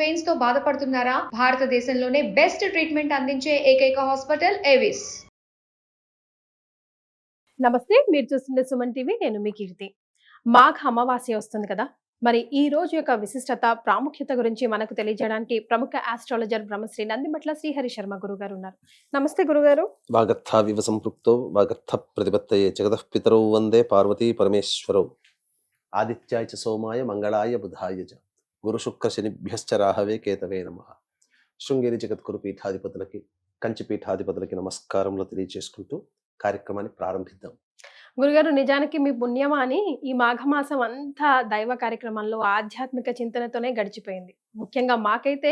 Veins తో బాధపడుతున్నారా? భారతదేశంలోనే బెస్ట్ ట్రీట్మెంట్ అందించే ఏకైక హాస్పిటల్ ఏవిస్. నమస్తే, మీరు చూస్తుండే సుమన్ టీవీ. నేను మీ కీర్తి. మాఘ అమావాస్య వస్తుంది కదా, మరి ఈ రోజు యొక్క విశిష్టత ప్రాముఖ్యత గురించి మనకు తెలియజేయడానికి ప్రముఖ ఆస్ట్రాలజర్ బ్రహ్మశ్రీ నందిమట్ల శ్రీహరి శర్మ గురుగారు ఉన్నారు. నమస్తే గురుగారు. వాగర్థావివ సంపృక్తో వాగర్థ ప్రతిపత్తయే జగతః పితరౌ వందే పార్వతీ పరమేశ్వరౌ. ఆదిత్యాయ చ సోమాయ మంగళాయ బుధాయ చ గురు శుక్ర శనిభ్యశ్చ రాహవే కేతవే నమః. శృంగేరి జగద్గురు పీఠాధిపతులకి, కంచి పీఠాధిపతులకి నమస్కారములు తెలియజేసుకుంటూ కార్యక్రమాన్ని ప్రారంభిద్దాం. గురుగారు, నిజానికి మీ పుణ్యమా అని ఈ మాఘమాసం అంతా దైవ కార్యక్రమాల్లో ఆధ్యాత్మిక చింతనతోనే గడిచిపోయింది. ముఖ్యంగా మాకైతే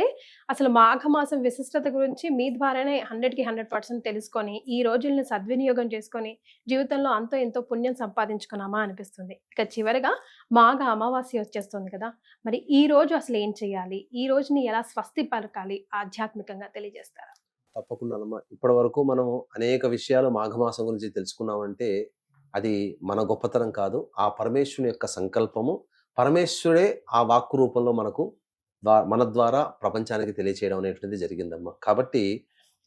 అసలు మాఘమాసం విశిష్టత గురించి మీ ద్వారానే 100కి 100% తెలుసుకొని ఈ రోజుల్ని సద్వినియోగం చేసుకొని జీవితంలో అంతో ఎంతో పుణ్యం సంపాదించుకున్నామా అనిపిస్తుంది. ఇక చివరిగా మాఘ అమావాస్య వచ్చేస్తుంది కదా, మరి ఈ రోజు అసలు ఏం చేయాలి, ఈ రోజుని ఎలా స్వస్తి పలకాలి, ఆధ్యాత్మికంగా తెలియజేస్తారా? తప్పకుండా అమ్మా. ఇప్పటి వరకు మనం అనేక విషయాలు మాఘమాసం గురించి తెలుసుకున్నామంటే అది మన గొప్పతనం కాదు, ఆ పరమేశ్వరుని యొక్క సంకల్పము. పరమేశ్వరుడే ఆ వాక్కు రూపంలో మన ద్వారా ప్రపంచానికి తెలియచేయడం అనేటువంటిది జరిగిందమ్మా. కాబట్టి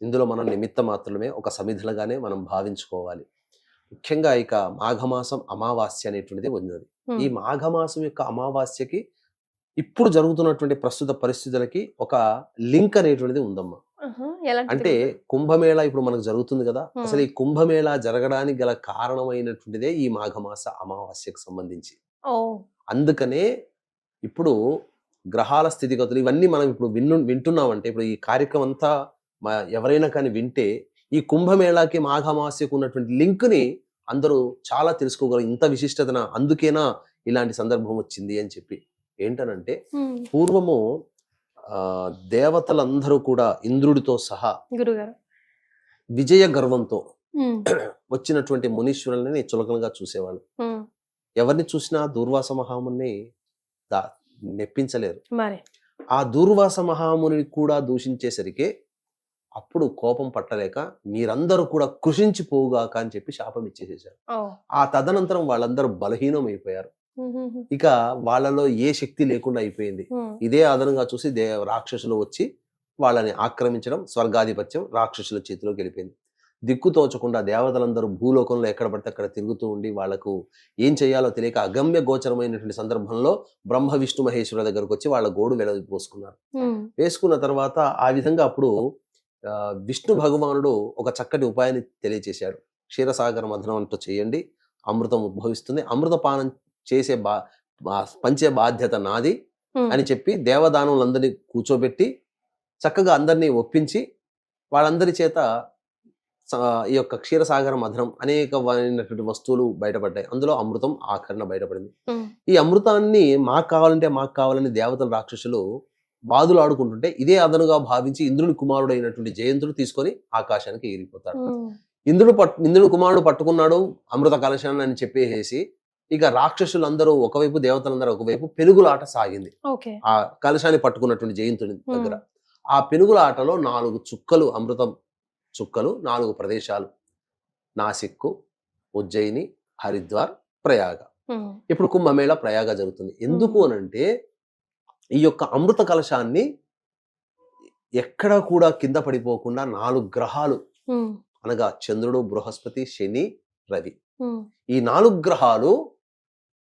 ఇందులో మనం నిమిత్త మాత్రమే, ఒక సమిధులుగానే మనం భావించుకోవాలి. ముఖ్యంగా ఇక మాఘమాసం అమావాస్య అనేటువంటిది ఉన్నది. ఈ మాఘమాసం యొక్క అమావాస్యకి ఇప్పుడు జరుగుతున్నటువంటి ప్రస్తుత పరిస్థితులకి ఒక లింక్ అనేటువంటిది ఉందమ్మా. అంటే కుంభమేళా ఇప్పుడు మనకు జరుగుతుంది కదా, అసలు ఈ కుంభమేళా జరగడానికి గల కారణమైనటువంటిదే ఈ మాఘమాస అమావాస్యకు సంబంధించి. అందుకనే ఇప్పుడు గ్రహాల స్థితిగతులు ఇవన్నీ మనం ఇప్పుడు వింటున్నామంటే, ఇప్పుడు ఈ కార్యక్రమం అంతా ఎవరైనా కానీ వింటే ఈ కుంభమేళాకి మాఘమాస్యకు ఉన్నటువంటి లింక్ ని అందరూ చాలా తెలుసుకోగలరు. ఇంత విశిష్టతన, అందుకేనా ఇలాంటి సందర్భం వచ్చింది అని చెప్పి. ఏంటనంటే పూర్వము దేవతలందరూ కూడా ఇంద్రుడితో సహా విజయ గర్వంతో వచ్చినటువంటి మునీశ్వరులని చులకనగా చూసేవాళ్ళు. ఎవరిని చూసినా దూర్వాస మహాముని మెప్పించలేరు. ఆ దూర్వాస మహాముని కూడా దూషించేసరికి అప్పుడు కోపం పట్టలేక మీరందరూ కూడా కృషించిపోవుగాక అని చెప్పి శాపం ఇచ్చేసేసారు. ఆ తదనంతరం వాళ్ళందరూ బలహీనం అయిపోయారు. ఇక వాళ్ళలో ఏ శక్తి లేకుండా అయిపోయింది. ఇదే ఆధారంగా చూసి రాక్షసులు వచ్చి వాళ్ళని ఆక్రమించడం, స్వర్గాధిపత్యం రాక్షసుల చేతిలోకి వెళ్ళిపోయింది. దిక్కు తోచకుండా దేవతలందరూ భూలోకంలో ఎక్కడ పడితే అక్కడ తిరుగుతూ ఉండి వాళ్ళకు ఏం చేయాలో తెలియక అగమ్య గోచరమైనటువంటి సందర్భంలో బ్రహ్మ విష్ణు మహేశ్వరుల దగ్గరకు వచ్చి వాళ్ళ గోడు పోసుకున్నారు. వేసుకున్న తర్వాత ఆ విధంగా అప్పుడు విష్ణు భగవానుడు ఒక చక్కటి ఉపాయాన్ని తెలియచేశాడు. క్షీరసాగర మథనం అంటూ చేయండి, అమృతం ఉద్భవిస్తుంది, అమృతపానం చేసే పంచే బాధ్యత నాది అని చెప్పి దేవదానవులందరినీ కూర్చోబెట్టి చక్కగా అందరినీ ఒప్పించి వాళ్ళందరి చేత ఈ యొక్క క్షీరసాగర మథనం అనేకమైనటువంటి వస్తువులు బయటపడ్డాయి. అందులో అమృతం ఆఖరణ బయటపడింది. ఈ అమృతాన్ని మాకు కావాలని దేవతల రాక్షసులు బాధలు ఆడుకుంటుంటే ఇదే అదనుగా భావించి ఇంద్రుని కుమారుడైనటువంటి జయంతుడు తీసుకొని ఆకాశానికి ఎగిరిపోతాడు. ఇంద్రుడు కుమారుడు పట్టుకున్నాడు అమృత కలశాన్ని అని చెప్పేసి ఇక రాక్షసులందరూ ఒకవైపు, దేవతలందరూ ఒకవైపు పెనుగులాట సాగింది. ఆ కలశాన్ని పట్టుకున్నటువంటి జయంతుని దగ్గర ఆ పెనుగులాటలో 4 చుక్కలు, అమృతం చుక్కలు 4 ప్రదేశాలు, నాసిక్, ఉజ్జయిని, హరిద్వార్, ప్రయాగ. ఇప్పుడు కుంభమేళ ప్రయాగ జరుగుతుంది. ఎందుకు అనంటే ఈ యొక్క అమృత కలశాన్ని ఎక్కడా కూడా కింద పడిపోకుండా 4 గ్రహాలు అనగా చంద్రుడు, బృహస్పతి, శని, రవి, ఈ 4 గ్రహాలు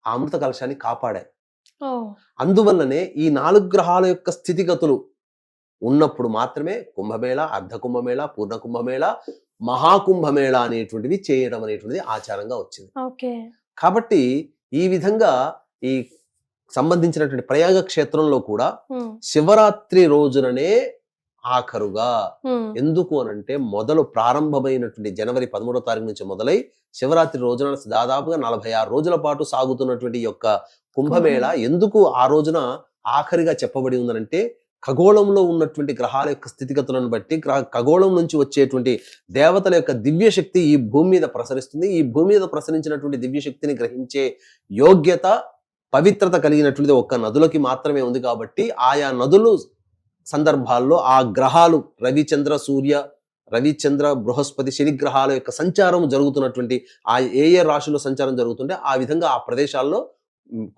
ఆ అమృత కలశాన్ని కాపాడాయి. అందువల్లనే ఈ 4 గ్రహాల యొక్క స్థితిగతులు ఉన్నప్పుడు మాత్రమే కుంభమేళ, అర్ధ కుంభమేళ, పూర్ణ కుంభమేళ, మహాకుంభమేళ అనేటువంటివి చేయడం అనేటువంటిది ఆచారంగా వచ్చింది. కాబట్టి ఈ విధంగా ఈ సంబంధించినటువంటి ప్రయాగ క్షేత్రంలో కూడా శివరాత్రి రోజుననే ఆఖరుగా, ఎందుకు అనంటే మొదలు ప్రారంభమైనటువంటి జనవరి 13వ తారీఖు నుంచి మొదలై శివరాత్రి రోజున దాదాపుగా 46 రోజుల పాటు సాగుతున్నటువంటి యొక్క కుంభమేళ ఎందుకు ఆ రోజున ఆఖరిగా చెప్పబడి ఉందనంటే ఖగోళంలో ఉన్నటువంటి గ్రహాల యొక్క స్థితిగతులను బట్టి ఖగోళం నుంచి వచ్చేటువంటి దేవతల యొక్క దివ్య శక్తి ఈ భూమి మీద ప్రసరిస్తుంది. ఈ భూమి మీద ప్రసరించినటువంటి దివ్య శక్తిని గ్రహించే యోగ్యత, పవిత్రత కలిగినటువంటిది ఒక్క నదులకి మాత్రమే ఉంది. కాబట్టి ఆయా నదులు సందర్భాల్లో ఆ గ్రహాలు రవిచంద్ర సూర్య, రవిచంద్ర బృహస్పతి శని గ్రహాల యొక్క సంచారం జరుగుతున్నటువంటి ఆ ఏ రాశుల్లో సంచారం జరుగుతుంటే ఆ విధంగా ఆ ప్రదేశాల్లో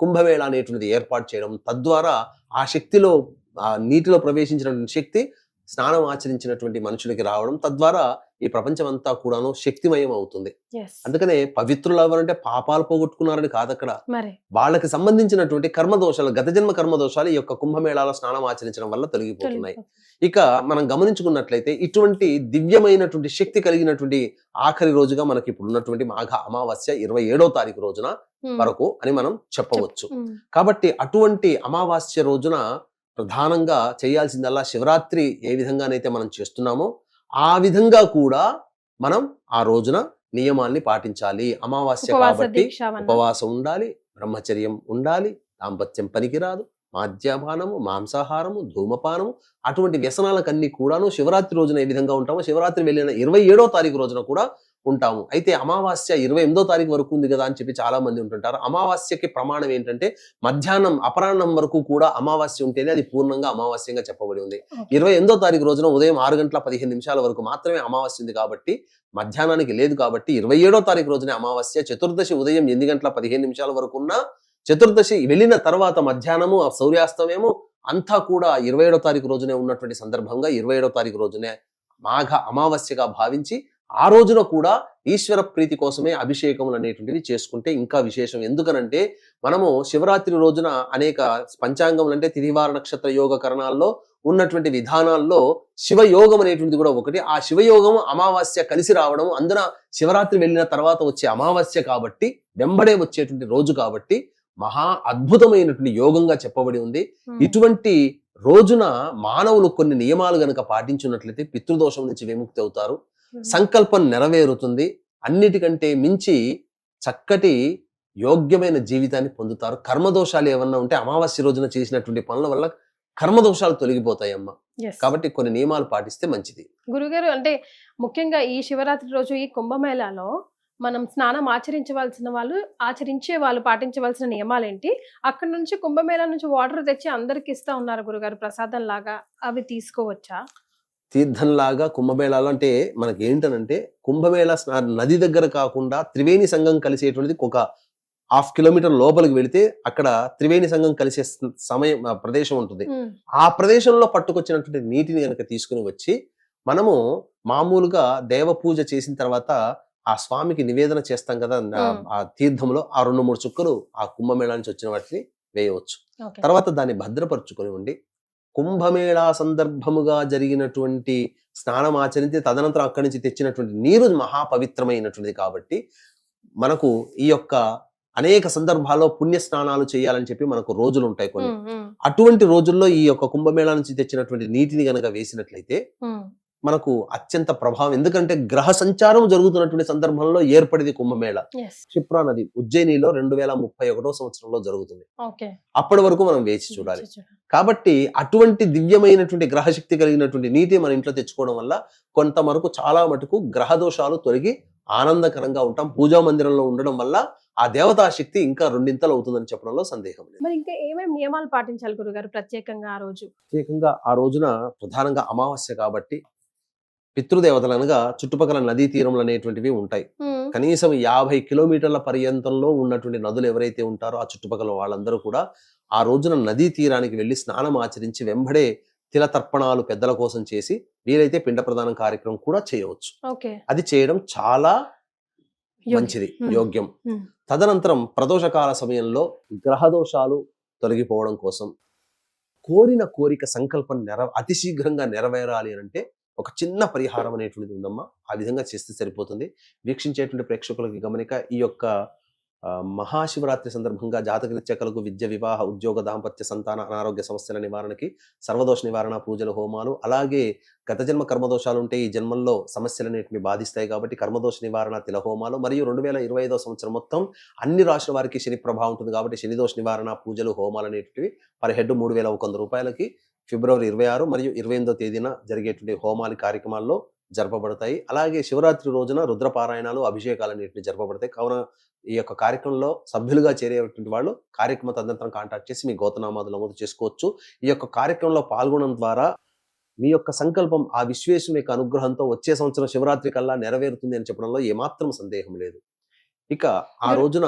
కుంభమేళ అనేటువంటిది ఏర్పాటు చేయడం, తద్వారా ఆ శక్తిలో ఆ నీటిలో ప్రవేశించినటువంటి శక్తి స్నానం ఆచరించినటువంటి మనుషులకి రావడం, తద్వారా ఈ ప్రపంచం అంతా కూడాను శక్తిమయం అవుతుంది. అందుకనే పవిత్రులు ఎవరంటే పాపాలు పోగొట్టుకున్నారని కాదు అక్కడ, వాళ్ళకి సంబంధించినటువంటి కర్మదోషాలు, గత జన్మ కర్మదోషాలు ఈ యొక్క కుంభమేళాల స్నానం ఆచరించడం వల్ల తొలగిపోతున్నాయి. ఇక మనం గమనించుకున్నట్లయితే ఇటువంటి దివ్యమైనటువంటి శక్తి కలిగినటువంటి ఆఖరి రోజుగా మనకి ఇప్పుడు ఉన్నటువంటి మాఘ అమావాస్య 27వ తారీఖు రోజున వరకు అని మనం చెప్పవచ్చు. కాబట్టి అటువంటి అమావాస్య రోజున ప్రధానంగా చేయాల్సిందల్లా శివరాత్రి ఏ విధంగానైతే మనం చేస్తున్నామో ఆ విధంగా కూడా మనం ఆ రోజున నియమాల్ని పాటించాలి. అమావాస్య కాబట్టి ఉపవాసం ఉండాలి, బ్రహ్మచర్యం ఉండాలి, దాంపత్యం పనికిరాదు, మాద్యపానము, మాంసాహారము, ధూమపానము, అటువంటి వ్యసనాలకన్నీ కూడాను శివరాత్రి రోజున ఏ విధంగా ఉంటామో శివరాత్రి వెళ్ళిన 27వ తారీఖు రోజున కూడా ఉంటాము. అయితే అమావాస్య 28వ తారీఖు వరకు ఉంది కదా అని చెప్పి చాలా మంది ఉంటుంటారు. అమావాస్యకి ప్రమాణం ఏంటంటే మధ్యాహ్నం అపరాహ్నం వరకు కూడా అమావాస్య ఉంటేనే అది పూర్ణంగా అమావాస్యంగా చెప్పబడి ఉంది. 28వ తారీఖు రోజున ఉదయం 6:15 వరకు మాత్రమే అమావాస్య ఉంది కాబట్టి మధ్యాహ్నానికి లేదు. కాబట్టి 27వ తారీఖు రోజునే అమావాస్య. చతుర్దశి ఉదయం 8:15 వరకు ఉన్న చతుర్దశి వెళ్ళిన తర్వాత మధ్యాహ్నము సూర్యాస్తమయము అంతా కూడా 27వ తారీఖు రోజునే ఉన్నటువంటి సందర్భంగా 27వ తారీఖు రోజునే మాఘ అమావాస్యగా భావించి ఆ రోజున కూడా ఈశ్వర ప్రీతి కోసమే అభిషేకములు అనేటువంటివి చేసుకుంటే ఇంకా విశేషం. ఎందుకనంటే మనము శివరాత్రి రోజున అనేక పంచాంగములు అంటే తిథివార నక్షత్ర యోగ కరణాల్లో ఉన్నటువంటి విధానాల్లో శివయోగం అనేటువంటిది కూడా ఒకటి. ఆ శివయోగం అమావాస్య కలిసి రావడం, అందున శివరాత్రి వెళ్ళిన తర్వాత వచ్చే అమావాస్య కాబట్టి వెంబడే వచ్చేటువంటి రోజు కాబట్టి మహా అద్భుతమైనటువంటి యోగంగా చెప్పబడి ఉంది. ఇటువంటి రోజున మానవులు కొన్ని నియమాలు గనక పాటించున్నట్లయితే పితృదోషం నుంచి విముక్తి అవుతారు, సంకల్పం నెరవేరుతుంది, అన్నిటికంటే మించి చక్కటి యోగ్యమైన జీవితాన్ని పొందుతారు. కర్మదోషాలు ఏమన్నా ఉంటే అమావాస్య రోజున చేసినటువంటి పనుల వల్ల కర్మదోషాలు తొలగిపోతాయమ్మా. కాబట్టి కొన్ని నియమాలు పాటిస్తే మంచిది. గురుగారు, అంటే ముఖ్యంగా ఈ శివరాత్రి రోజు ఈ కుంభమేళాలో మనం స్నానం ఆచరించే వాళ్ళు పాటించవలసిన నియమాలు ఏంటి? అక్కడ నుంచి కుంభమేళా నుంచి వాటర్ తెచ్చి అందరికి ఇస్తా ఉన్నారు గురుగారు ప్రసాదం లాగా, అవి తీసుకోవచ్చా? తీర్థంలాగా కుంభమేళాలు అంటే మనకి ఏంటనంటే కుంభమేళా నది దగ్గర కాకుండా త్రివేణి సంఘం కలిసేటువంటిది ఒక 1/2 కిలోమీటర్ లోపలికి వెళితే అక్కడ త్రివేణి సంఘం కలిసే ప్రదేశం ఉంటుంది. ఆ ప్రదేశంలో పట్టుకొచ్చినటువంటి నీటిని కనుక తీసుకుని వచ్చి మనము మామూలుగా దేవ పూజ చేసిన తర్వాత ఆ స్వామికి నివేదన చేస్తాం కదా, ఆ తీర్థంలో ఆ 2-3 చుక్కలు ఆ కుంభమేళా నుంచి వచ్చిన వాటిని వేయవచ్చు. తర్వాత దాన్ని భద్రపరుచుకొని ఉండి కుంభమేళా సందర్భముగా జరిగినటువంటి స్నానం ఆచరించి తదనంతరం అక్కడి నుంచి తెచ్చినటువంటి నీరు మహాపవిత్రమైనటువంటిది కాబట్టి మనకు ఈ యొక్క అనేక సందర్భాల్లో పుణ్య స్నానాలు చేయాలని చెప్పి మనకు రోజులు ఉంటాయి కొన్ని. అటువంటి రోజుల్లో ఈ యొక్క కుంభమేళా నుంచి తెచ్చినటువంటి నీటిని గనక వేసినట్లయితే మనకు అత్యంత ప్రభావం. ఎందుకంటే గ్రహ సంచారం జరుగుతున్నటువంటి సందర్భంలో ఏర్పడింది కుంభమేళా. క్షిప్రా నది ఉజ్జయినిలో 2031వ సంవత్సరంలో జరుగుతుంది. అప్పటి వరకు మనం వేచి చూడాలి. కాబట్టి అటువంటి దివ్యమైనటువంటి గ్రహశక్తి కలిగినటువంటి నీటి మన ఇంట్లో తెచ్చుకోవడం వల్ల కొంతవరకు చాలా మటుకు గ్రహ దోషాలు తొలగి ఆనందకరంగా ఉంటాం. పూజా మందిరంలో ఉండడం వల్ల ఆ దేవతా శక్తి ఇంకా 2 అవుతుందని చెప్పడంలో సందేహం లేదు. మరి ఇంకా ఏమేమి నియమాలు పాటించాలి గురుగారు ప్రత్యేకంగా ఆ రోజు? ప్రత్యేకంగా ఆ రోజున ప్రధానంగా అమావాస్య కాబట్టి పితృదేవతలు అనగా చుట్టుపక్కల నదీ తీరములు అనేటువంటివి ఉంటాయి. కనీసం 50 కిలోమీటర్ల పర్యంతంలో ఉన్నటువంటి నదులు ఎవరైతే ఉంటారో ఆ చుట్టుపక్కల వాళ్ళందరూ కూడా ఆ రోజున నదీ తీరానికి వెళ్లి స్నానం ఆచరించి వెంబడే తిల తర్పణాలు పెద్దల కోసం చేసి వీలైతే పిండ ప్రదానం కార్యక్రమం కూడా చేయవచ్చు. అది చేయడం చాలా మంచిది, యోగ్యం. తదనంతరం ప్రదోషకాల సమయంలో గ్రహదోషాలు తొలగిపోవడం కోసం కోరిన కోరిక సంకల్పం అతి శీఘ్రంగా నెరవేరాలి అంటే ఒక చిన్న పరిహారం అనేటువంటిది ఉందమ్మా. ఆ విధంగా చేస్తే సరిపోతుంది. వీక్షించేటువంటి ప్రేక్షకులకి గమనిక, ఈ యొక్క మహాశివరాత్రి సందర్భంగా జాతకరీత్యా కలుగు విద్య, వివాహ, ఉద్యోగ, దాంపత్య, సంతాన, అనారోగ్య సమస్యల నివారణకి సర్వదోష నివారణ పూజలు, హోమాలు, అలాగే గత జన్మ కర్మదోషాలు ఉంటే ఈ జన్మల్లో సమస్యలు అనేటివి బాధిస్తాయి కాబట్టి కర్మదోష నివారణ తిల హోమాలు, మరియు 2025వ సంవత్సరం మొత్తం అన్ని రాశుల వారికి శని ప్రభావం ఉంటుంది కాబట్టి శనిదోష నివారణ పూజలు, హోమాలు అనేటివి పర్ హెడ్ 3,100 రూపాయలకి ఫిబ్రవరి 26 మరియు 28వ తేదీన జరిగేటువంటి హోమాలి కార్యక్రమాల్లో జరపబడతాయి. అలాగే శివరాత్రి రోజున రుద్రపారాయణాలు, అభిషేకాలు అనేటివి జరపబడతాయి. కావున ఈ యొక్క కార్యక్రమంలో సభ్యులుగా చేరేటువంటి వాళ్ళు కార్యక్రమ తదనంతరం కాంటాక్ట్ చేసి మీ గోతనామాలు నమోదు చేసుకోవచ్చు. ఈ యొక్క కార్యక్రమంలో పాల్గొనడం ద్వారా మీ యొక్క సంకల్పం ఆ విశ్వేశ్వరుని యొక్క అనుగ్రహంతో వచ్చే సంవత్సరం శివరాత్రి కల్లా నెరవేరుతుంది అని చెప్పడంలో ఏమాత్రం సందేహం లేదు. ఇక ఆ రోజున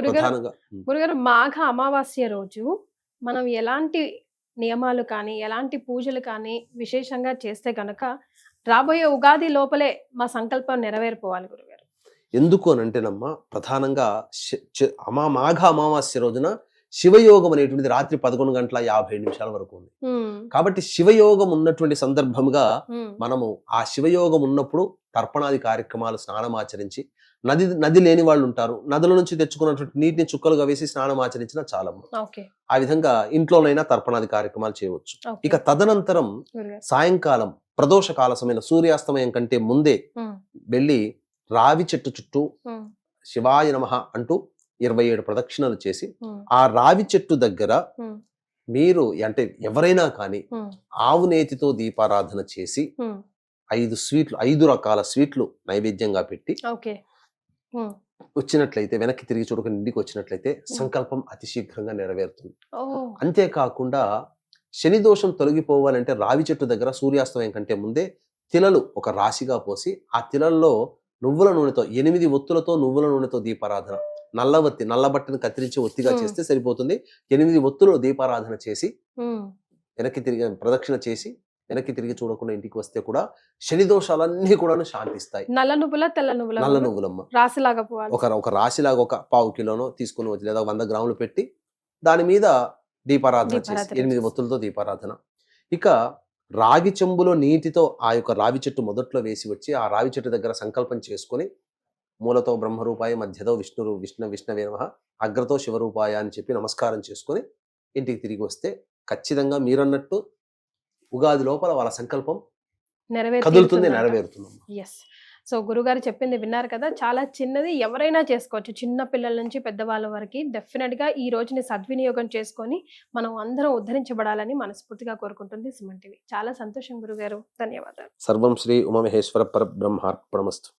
ప్రధానంగా గురుగారు మాఘ అమావాస్య రోజు మనం ఎలాంటి నియమాలు కానీ ఎలాంటి పూజలు కానీ విశేషంగా చేస్తే కనుక రాబోయే ఉగాది లోపలే మా సంకల్పం నెరవేరిపోవాలి గురుగారు? ఎందుకు అని అంటేనమ్మా, ప్రధానంగా మాఘ అమావాస్య రోజున శివయోగం అనేటువంటిది రాత్రి 11:50 వరకు ఉంది. కాబట్టి శివయోగం ఉన్నటువంటి సందర్భంగా మనము ఆ శివయోగం ఉన్నప్పుడు తర్పణాది కార్యక్రమాలు, స్నానం ఆచరించి, నది లేని వాళ్ళు ఉంటారు, నదుల నుంచి తెచ్చుకున్నటువంటి నీటిని చుక్కలుగా వేసి స్నానం ఆచరించిన చాలమ్మ. ఆ విధంగా ఇంట్లోనైనా తర్పణాది కార్యక్రమాలు చేయవచ్చు. ఇక తదనంతరం సాయంకాలం ప్రదోష కాల సమయం, సూర్యాస్తమయం కంటే ముందే వెళ్ళి రావి చెట్టు చుట్టూ శివాయ నమః అంటూ 27 ప్రదక్షిణలు చేసి, ఆ రావి చెట్టు దగ్గర మీరు అంటే ఎవరైనా కానీ ఆవు నేతితో దీపారాధన చేసి 5 రకాల స్వీట్లు నైవేద్యంగా పెట్టి వచ్చినట్లయితే, వెనక్కి తిరిగి చూడకుండా ఇంటికి వచ్చినట్లయితే సంకల్పం అతి శీఘ్రంగా నెరవేరుతుంది. అంతేకాకుండా శని దోషం తొలగిపోవాలంటే రావి చెట్టు దగ్గర సూర్యాస్తమయం కంటే ముందే తిలలు ఒక రాశిగా పోసి, ఆ తిలల్లో నువ్వుల నూనెతో 8 ఒత్తులతో నువ్వుల నూనెతో దీపారాధన, నల్ల బట్టను కత్తిరించి ఒత్తిగా చేస్తే సరిపోతుంది. 8 ఒత్తులు దీపారాధన చేసి వెనక్కి తిరిగి ప్రదక్షిణ చేసి వెనక్కి తిరిగి చూడకుండా ఇంటికి వస్తే కూడా శని దోషాలన్నీ కూడా శాంతిస్తాయి. నల్ల నువ్వులమ్మ రాశిలాగా ఒక రాశిలాగా ఒక 1/4 కిలోనో తీసుకుని వచ్చి, లేదా 100 గ్రాములు పెట్టి దాని మీద దీపారాధన చేసి 8 ఒత్తులతో దీపారాధన. ఇక రాగి చెంబులో నీటితో ఆ యొక్క రావి చెట్టు మొదట్లో వేసి వచ్చి, ఆ రావి చెట్టు దగ్గర సంకల్పం చేసుకొని, మూలతో బ్రహ్మరూపాయ, మధ్యతో విష్ణవే నమః, అగ్రతో శివరూపాయ అని చెప్పి నమస్కారం చేసుకొని ఇంటికి తిరిగి వస్తే ఖచ్చితంగా మీరన్నట్టు ఉగాది లోపల వాళ్ళ సంకల్పం కదులుతుంది, నెరవేరుతుంది. సో గురుగారు చెప్పింది విన్నారు కదా, చాలా చిన్నది, ఎవరైనా చేసుకోవచ్చు, చిన్న పిల్లల నుంచి పెద్దవాళ్ళ వరకు. డెఫినెట్గా ఈ రోజుని సద్వినియోగం చేసుకొని మనం అందరం ఉద్ధరించబడాలని మనస్ఫూర్తిగా కోరుకుంటుంది సుమన్ టీవీ. చాలా సంతోషం గురుగారు, ధన్యవాదాలు. సర్వం శ్రీ ఉమామహేశ్వర పరబ్రహ్మార్పణమస్తు.